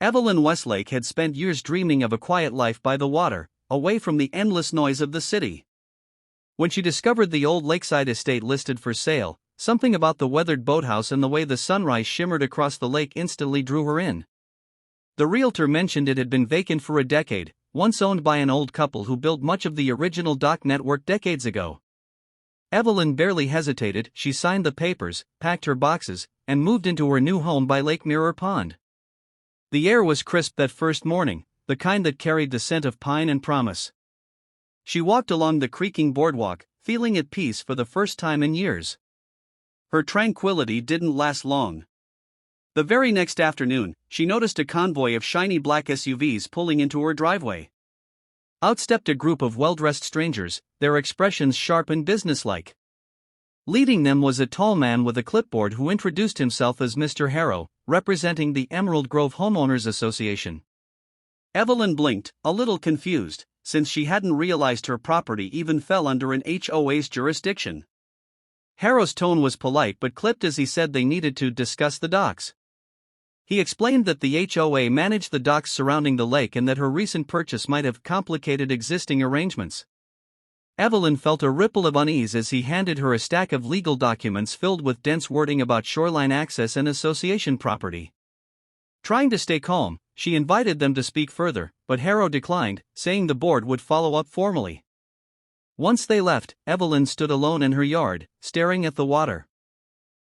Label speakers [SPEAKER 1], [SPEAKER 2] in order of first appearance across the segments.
[SPEAKER 1] Evelyn Westlake had spent years dreaming of a quiet life by the water, away from the endless noise of the city. When she discovered the old lakeside estate listed for sale, something about the weathered boathouse and the way the sunrise shimmered across the lake instantly drew her in. The realtor mentioned it had been vacant for a decade, once owned by an old couple who built much of the original dock network decades ago. Evelyn barely hesitated. She signed the papers, packed her boxes, and moved into her new home by Lake Mirror Pond. The air was crisp that first morning, the kind that carried the scent of pine and promise. She walked along the creaking boardwalk, feeling at peace for the first time in years. Her tranquility didn't last long. The very next afternoon, she noticed a convoy of shiny black SUVs pulling into her driveway. Out stepped a group of well-dressed strangers, their expressions sharp and businesslike. Leading them was a tall man with a clipboard who introduced himself as Mr. Harrow, representing the Emerald Grove Homeowners Association. Evelyn blinked, a little confused, since she hadn't realized her property even fell under an HOA's jurisdiction. Harrow's tone was polite but clipped as he said they needed to discuss the docks. He explained that the HOA managed the docks surrounding the lake and that her recent purchase might have complicated existing arrangements. Evelyn felt a ripple of unease as he handed her a stack of legal documents filled with dense wording about shoreline access and association property. Trying to stay calm, she invited them to speak further, but Harrow declined, saying the board would follow up formally. Once they left, Evelyn stood alone in her yard, staring at the water.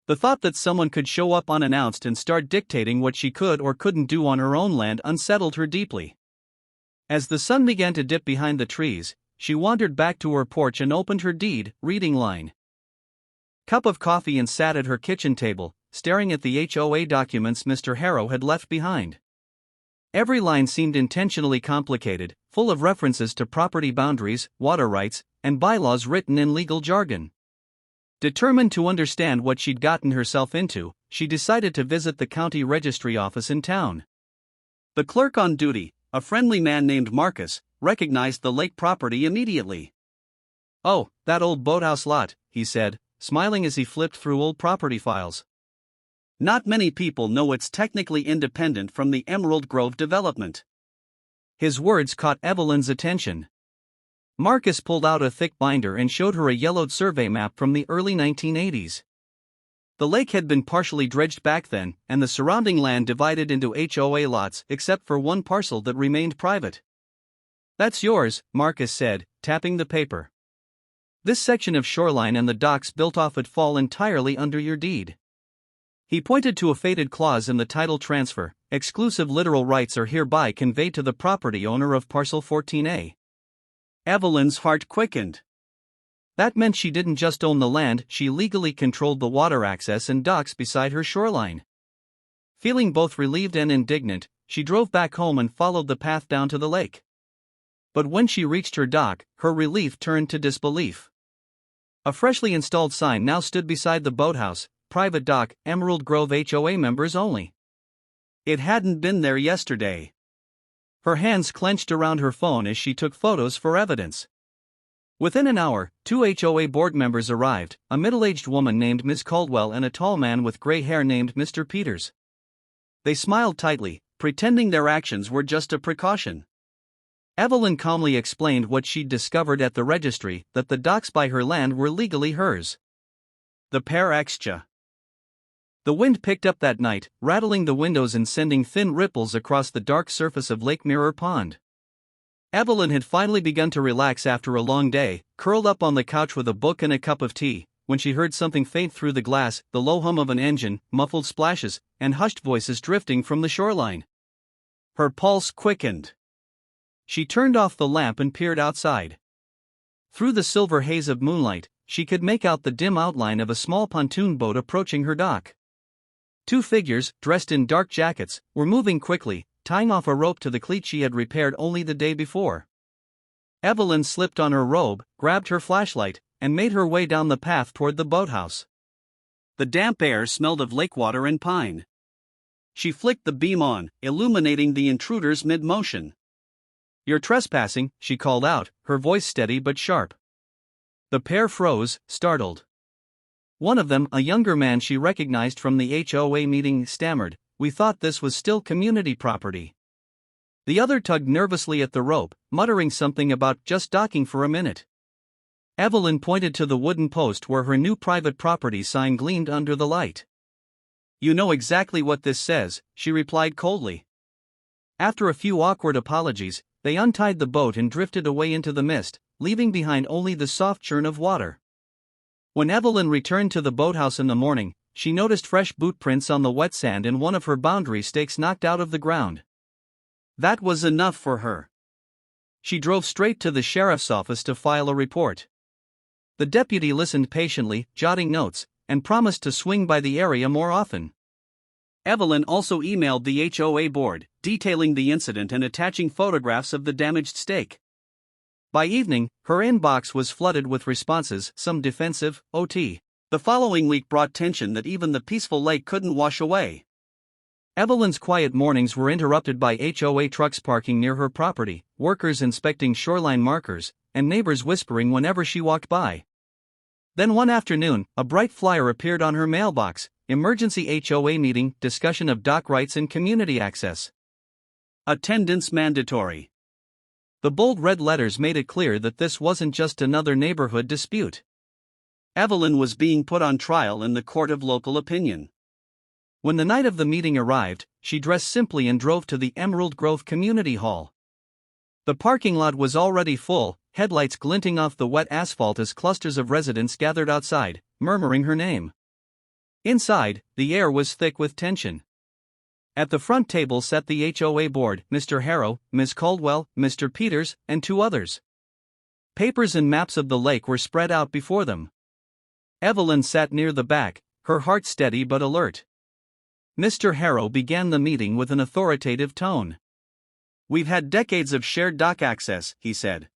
[SPEAKER 1] The thought that someone could show up unannounced and start dictating what she could or couldn't do on her own land unsettled her deeply. As the sun began to dip behind the trees, she wandered back to her porch and opened her deed reading line. Cup of coffee and sat at her kitchen table, staring at the HOA documents Mr. Harrow had left behind. Every line seemed intentionally complicated, full of references to property boundaries, water rights, and bylaws written in legal jargon. Determined to understand what she'd gotten herself into, she decided to visit the county registry office in town. The clerk on duty, a friendly man named Marcus, recognized the lake property immediately. "Oh, that old boathouse lot," he said, smiling as he flipped through old property files. "Not many people know it's technically independent from the Emerald Grove development." His words caught Evelyn's attention. Marcus pulled out a thick binder and showed her a yellowed survey map from the early 1980s. The lake had been partially dredged back then, and the surrounding land divided into HOA lots except for one parcel that remained private. "That's yours," Marcus said, tapping the paper. "This section of shoreline and the docks built off it fall entirely under your deed." He pointed to a faded clause in the title transfer: "Exclusive literal rights are hereby conveyed to the property owner of parcel 14A. Evelyn's heart quickened. That meant she didn't just own the land, she legally controlled the water access and docks beside her shoreline. Feeling both relieved and indignant, she drove back home and followed the path down to the lake. But when she reached her dock, her relief turned to disbelief. A freshly installed sign now stood beside the boathouse: "Private dock, Emerald Grove HOA members only." It hadn't been there yesterday. Her hands clenched around her phone as she took photos for evidence. Within an hour, 2 HOA board members arrived, a middle-aged woman named Ms. Caldwell and a tall man with gray hair named Mr. Peters. They smiled tightly, pretending their actions were just a precaution. Evelyn calmly explained what she'd discovered at the registry, that the docks by her land were legally hers. The pair excha. The wind picked up that night, rattling the windows and sending thin ripples across the dark surface of Lake Mirror Pond. Evelyn had finally begun to relax after a long day, curled up on the couch with a book and a cup of tea, when she heard something faint through the glass: the low hum of an engine, muffled splashes, and hushed voices drifting from the shoreline. Her pulse quickened. She turned off the lamp and peered outside. Through the silver haze of moonlight, she could make out the dim outline of a small pontoon boat approaching her dock. 2 figures, dressed in dark jackets, were moving quickly, tying off a rope to the cleat she had repaired only the day before. Evelyn slipped on her robe, grabbed her flashlight, and made her way down the path toward the boathouse. The damp air smelled of lake water and pine. She flicked the beam on, illuminating the intruders mid-motion. "You're trespassing," she called out, her voice steady but sharp. The pair froze, startled. One of them, a younger man she recognized from the HOA meeting, stammered, we thought this was still community property. The other tugged nervously at the rope, muttering something about just docking for a minute. Evelyn pointed to the wooden post where her new private property sign gleamed under the light. You know exactly what this says, she replied coldly. After a few awkward apologies, they untied the boat and drifted away into the mist, leaving behind only the soft churn of water. When Evelyn returned to the boathouse in the morning, she noticed fresh boot prints on the wet sand and one of her boundary stakes knocked out of the ground. That was enough for her. She drove straight to the sheriff's office to file a report. The deputy listened patiently, jotting notes, and promised to swing by the area more often. Evelyn also emailed the HOA board, detailing the incident and attaching photographs of the damaged stake. By evening, her inbox was flooded with responses, some defensive, OT. The following week brought tension that even the peaceful lake couldn't wash away. Evelyn's quiet mornings were interrupted by HOA trucks parking near her property, workers inspecting shoreline markers, and neighbors whispering whenever she walked by. Then one afternoon, a bright flyer appeared on her mailbox: emergency HOA meeting, discussion of dock rights and community access. Attendance mandatory. The bold red letters made it clear that this wasn't just another neighborhood dispute. Evelyn was being put on trial in the court of local opinion. When the night of the meeting arrived, she dressed simply and drove to the Emerald Grove Community Hall. The parking lot was already full, headlights glinting off the wet asphalt as clusters of residents gathered outside, murmuring her name. Inside, the air was thick with tension. At the front table sat the HOA board, Mr. Harrow, Ms. Caldwell, Mr. Peters, and two others. Papers and maps of the lake were spread out before them. Evelyn sat near the back, her heart steady but alert. Mr. Harrow began the meeting with an authoritative tone. We've had decades of shared dock access, he said.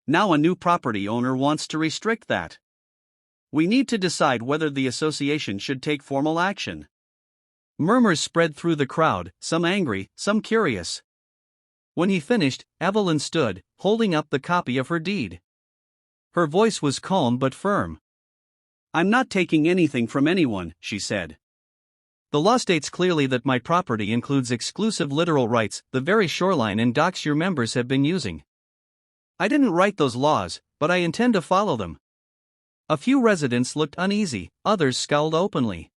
[SPEAKER 1] Now a new property owner wants to restrict that. We need to decide whether the association should take formal action. Murmurs spread through the crowd, some angry, some curious. When he finished, Evelyn stood, holding up the copy of her deed. Her voice was calm but firm. I'm not taking anything from anyone, she said. The law states clearly that my property includes exclusive littoral rights, the very shoreline and docks your members have been using. I didn't write those laws, but I intend to follow them. A few residents looked uneasy, others scowled openly.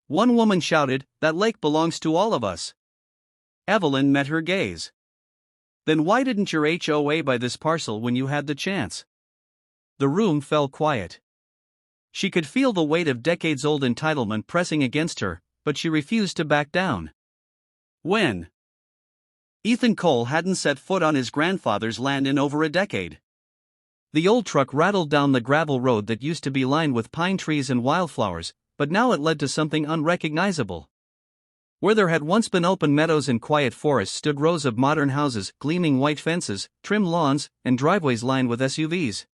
[SPEAKER 1] One woman shouted, "That lake belongs to all of us." Evelyn met her gaze. Then why didn't your HOA buy this parcel when you had the chance? The room fell quiet. She could feel the weight of decades-old entitlement pressing against her, but she refused to back down. When? Ethan Cole hadn't set foot on his grandfather's land in over a decade. The old truck rattled down the gravel road that used to be lined with pine trees and wildflowers, but now it led to something unrecognizable. Where there had once been open meadows and quiet forests stood rows of modern houses, gleaming white fences, trim lawns, and driveways lined with SUVs.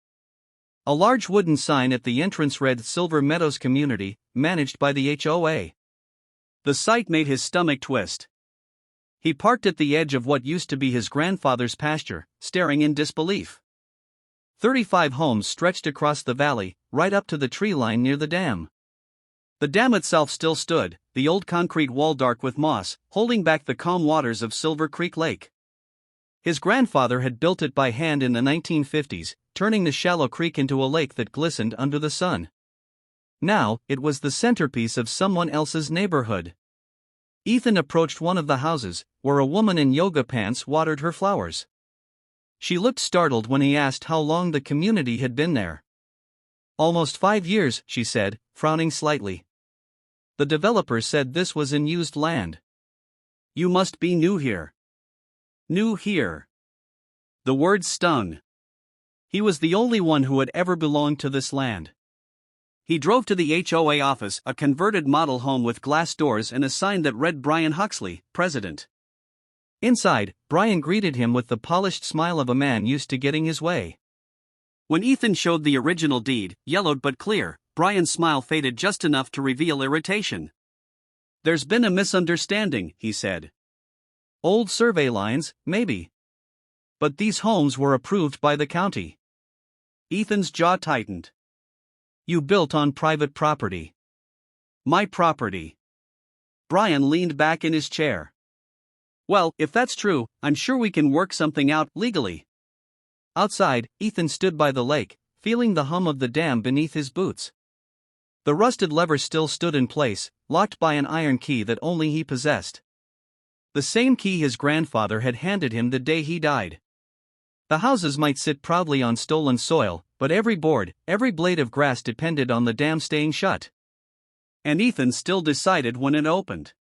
[SPEAKER 1] A large wooden sign at the entrance read Silver Meadows Community, managed by the HOA. The sight made his stomach twist. He parked at the edge of what used to be his grandfather's pasture, staring in disbelief. 35 homes stretched across the valley, right up to the tree line near the dam. The dam itself still stood, the old concrete wall dark with moss, holding back the calm waters of Silver Creek Lake. His grandfather had built it by hand in the 1950s, turning the shallow creek into a lake that glistened under the sun. Now, it was the centerpiece of someone else's neighborhood. Ethan approached one of the houses, where a woman in yoga pants watered her flowers. She looked startled when he asked how long the community had been there. Almost 5 years, she said, frowning slightly. The developer said this was unused land. You must be new here. New here. The word stung. He was the only one who had ever belonged to this land. He drove to the HOA office, a converted model home with glass doors and a sign that read Brian Huxley, President. Inside, Brian greeted him with the polished smile of a man used to getting his way. When Ethan showed the original deed, yellowed but clear, Brian's smile faded just enough to reveal irritation. There's been a misunderstanding, he said. Old survey lines, maybe. But these homes were approved by the county. Ethan's jaw tightened. You built on private property. My property. Brian leaned back in his chair. Well, if that's true, I'm sure we can work something out legally. Outside, Ethan stood by the lake, feeling the hum of the dam beneath his boots. The rusted lever still stood in place, locked by an iron key that only he possessed. The same key his grandfather had handed him the day he died. The houses might sit proudly on stolen soil, but every board, every blade of grass depended on the dam staying shut. And Ethan still decided when it opened.